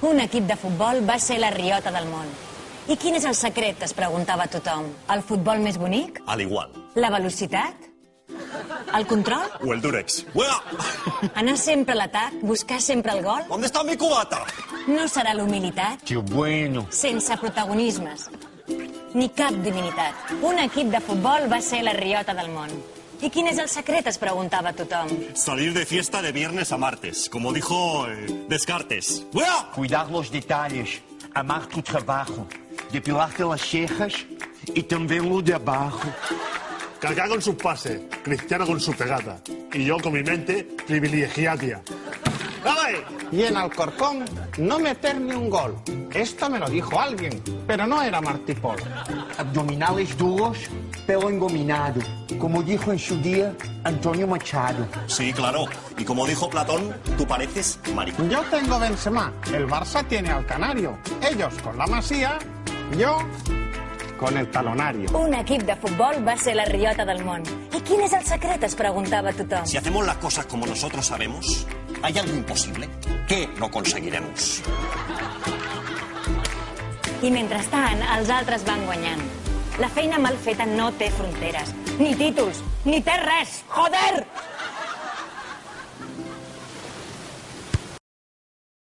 Un equip de futbol va ser la riota del món. I quin és el secret, es preguntava tothom? El futbol més bonic? Al igual. La velocitat? El control? O el Durex. ¡Buena! Anar sempre a l'atac? Buscar sempre el gol? ¿Dónde está mi cubata? No serà l'humilitat? ¡Qué bueno! Sense protagonismes. Ni cap divinitat. Un equip de futbol va ser la riota del món. I quin és el secret, es preguntava tothom. Salir de fiesta de viernes a martes, como dijo Descartes. ¡Buena! Cuidar los detalles, amar tu trabajo, depilarte las cejas y también lo de abajo. Kaká con sus pases, Cristiano con su pegada. Y yo con mi mente privilegiada. ¡Dale! Y en Alcorcón, no meter ni un gol. Esto me lo dijo alguien, pero no era Martí Pol. Abdominales duros, pelo engominado, como dijo en su día Antonio Machado. Sí, claro. Y como dijo Platón, tú pareces maricón. Yo tengo Benzema, el Barça tiene al Canario. Ellos con la Masía, yo con el talonario. Un equip de futbol va ser la riota del món. I quin és el secret, es preguntava tothom. Si hacemos las cosas como nosotros sabemos, ¿hay algo imposible? ¿Qué no conseguiremos? I mentrestant, els altres van guanyant. La feina mal feta no té fronteres, ni títols, ni té res. Joder!